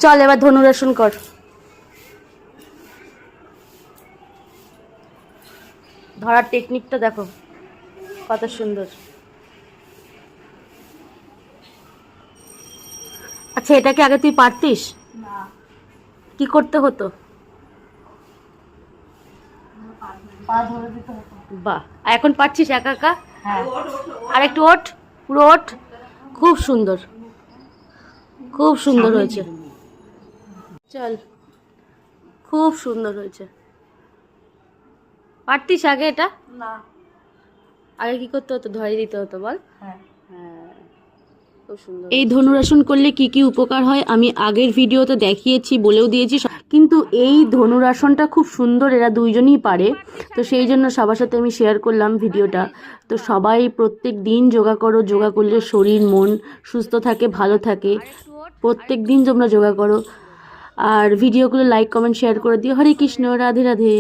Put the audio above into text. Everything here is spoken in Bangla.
চল এবার ধনুরাসন কর। ধরার টেকনিকটা দেখো কত সুন্দর। আচ্ছা এটাকে আগে তুই পারতিস? না, কি করতে হতো? পা ধরে দিতে হতো। বাহ, আর এখন পারছিস একা একা? হ্যাঁ, আর একটু ওঠ, পুরো ওঠ। খুব সুন্দর, খুব সুন্দর হয়েছে। চল, খুব সুন্দর হয়েছে। পারতিস আগে এটা? না, আগে কি করতে হতো? ধরে দিতে হতো বল। হ্যাঁ, এই ধনুরাসন করলে কি কি উপকার হয় আমি আগের ভিডিওতে দেখিয়েছি, বলেও দিয়েছি, কিন্তু এই ধনুরাসনটা খুব সুন্দর, এরা দুইজনই পারে, তো সেই জন্য সবার সাথে আমি শেয়ার করলাম ভিডিওটা। তো সবাই প্রত্যেক দিন যোগা করো, যোগা করলে শরীর মন সুস্থ থাকে, ভালো থাকে। প্রত্যেক দিন তোমরা যোগা করো, আর ভিডিওগুলো লাইক কমেন্ট শেয়ার করে দিও। হরে কৃষ্ণ, রাধে রাধে।